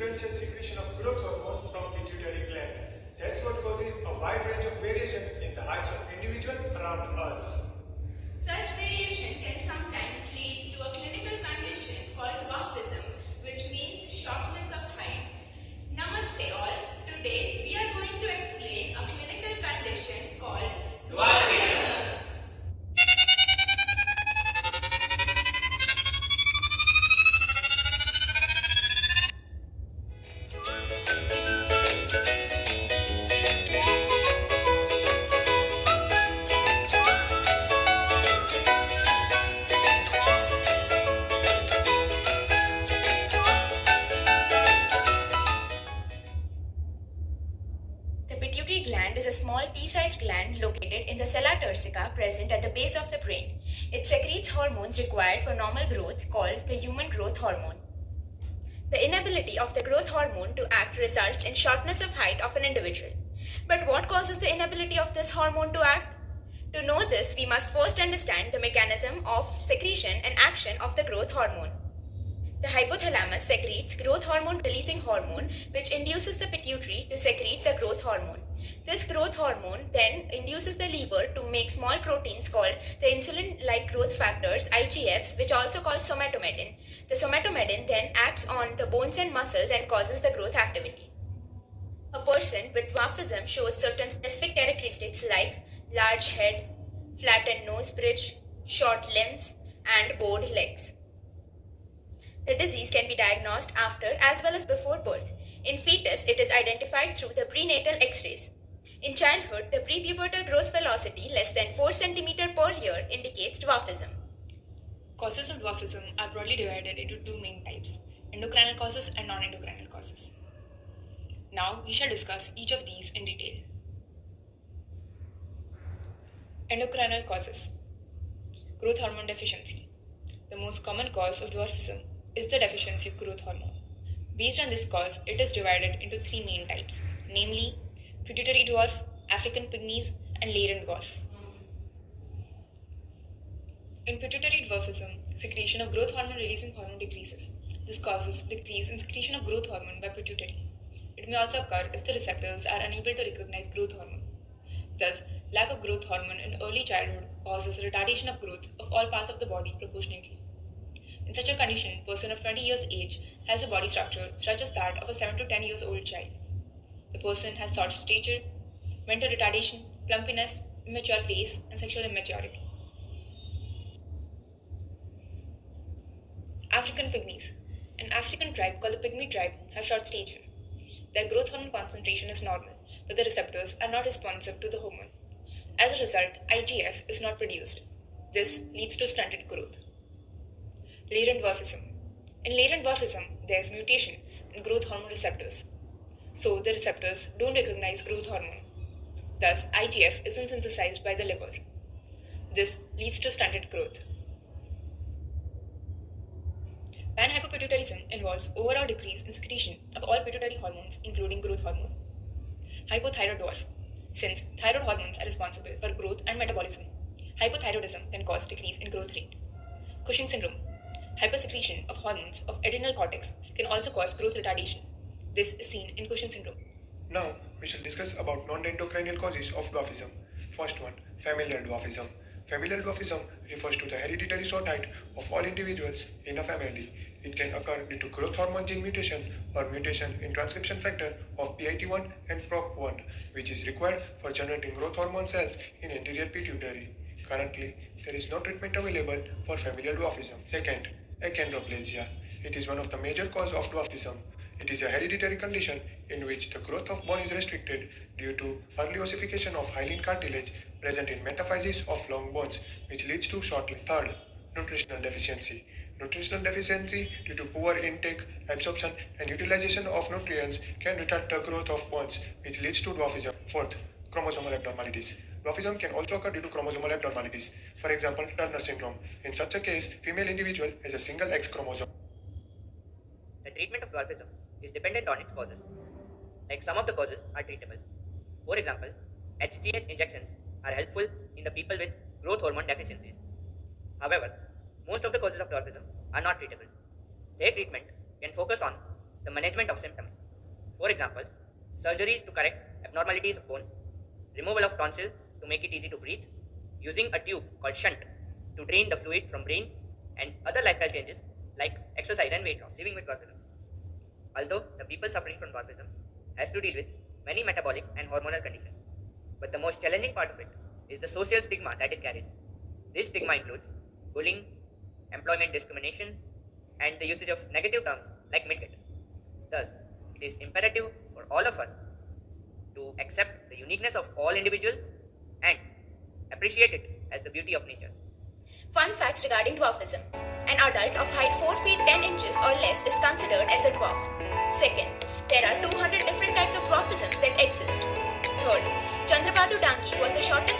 differential secretion of growth hormone from pituitary gland. That's what causes a wide range of variation in the heights of individuals around us. Such variation can sometimes lead to a clinical condition called dwarfism, which means shortness of height. Namaste all. Today we are going to explain a clinical condition called dwarfism. The pituitary gland is a small pea-sized gland located in the sella turcica present at the base of the brain. It secretes hormones required for normal growth called the human growth hormone. The inability of the growth hormone to act results in shortness of height of an individual. But what causes the inability of this hormone to act? To know this, we must first understand the mechanism of secretion and action of the growth hormone. The hypothalamus secretes growth hormone releasing hormone which induces the pituitary to secrete the growth hormone. This growth hormone then induces the liver to make small proteins called the insulin-like growth factors IGFs, which also called somatomedin. The somatomedin then acts on the bones and muscles and causes the growth activity. A person with dwarfism shows certain specific characteristics like large head, flattened nose bridge, short limbs, and bowed legs. The disease can be diagnosed after as well as before birth. In fetus, it is identified through the prenatal X-rays. In childhood, the prepubertal growth velocity less than 4 cm per year indicates dwarfism. Causes of dwarfism are broadly divided into two main types, endocrinal causes and non-endocrinal causes. Now we shall discuss each of these in detail. Endocrinal causes. Growth hormone deficiency. The most common cause of dwarfism is the deficiency of growth hormone. Based on this cause, it is divided into three main types, namely pituitary dwarf, African pygmies, and Layton dwarf. In pituitary dwarfism, secretion of growth hormone releasing hormone decreases. This causes decrease in secretion of growth hormone by pituitary. It may also occur if the receptors are unable to recognize growth hormone. Thus, lack of growth hormone in early childhood causes retardation of growth of all parts of the body proportionately. In such a condition, a person of 20 years age has a body structure such as that of a 7 to 10 years old child. The person has short stature, mental retardation, plumpiness, immature face, and sexual immaturity. African pygmies. An African tribe called the pygmy tribe have short stature. Their growth hormone concentration is normal, but the receptors are not responsive to the hormone. As a result, IGF is not produced. This leads to stunted growth. Layton dwarfism. In Layton dwarfism, there is mutation in growth hormone receptors. So the receptors don't recognize growth hormone. Thus, IGF isn't synthesized by the liver. This leads to stunted growth. Panhypopituitarism involves overall decrease in secretion of all pituitary hormones, including growth hormone. Hypothyroid dwarf. Since thyroid hormones are responsible for growth and metabolism, hypothyroidism can cause decrease in growth rate. Cushing syndrome. Hypersecretion of hormones of adrenal cortex can also cause growth retardation. This is seen in Cushing syndrome. Now, we shall discuss about non-endocrinal causes of dwarfism. First one, familial dwarfism. Familial dwarfism refers to the hereditary short height of all individuals in a family. It can occur due to growth hormone gene mutation or mutation in transcription factor of PIT1 and PROC1, which is required for generating growth hormone cells in anterior pituitary. Currently, there is no treatment available for familial dwarfism. Second, achondroplasia. It is one of the major causes of dwarfism. It is a hereditary condition in which the growth of bone is restricted due to early ossification of hyaline cartilage present in metaphyses of long bones, which leads to short life. Third, nutritional deficiency. Nutritional deficiency due to poor intake, absorption, and utilization of nutrients can retard the growth of bones, which leads to dwarfism. Fourth, chromosomal abnormalities. Dwarfism can also occur due to chromosomal abnormalities. For example, Turner syndrome. In such a case, female individual has a single X chromosome. The treatment of dwarfism is dependent on its causes. Like some of the causes are treatable. For example, HGH injections are helpful in the people with growth hormone deficiencies. However, most of the causes of dwarfism are not treatable. Their treatment can focus on the management of symptoms. For example, surgeries to correct abnormalities of bone, removal of tonsil to make it easy to breathe, using a tube called shunt to drain the fluid from brain, and other lifestyle changes like exercise and weight loss, living with dwarfism. Although the people suffering from dwarfism has to deal with many metabolic and hormonal conditions, but the most challenging part of it is the social stigma that it carries. This stigma includes bullying, employment discrimination, and the usage of negative terms like midget. Thus, it is imperative for all of us to accept the uniqueness of all individuals and appreciate it as the beauty of nature. Fun facts regarding dwarfism. An adult of height 4 feet 10 inches or less is considered as a dwarf. Second, there are 200 different types of dwarfisms that exist. Third, Chandrapadu Danki was the shortest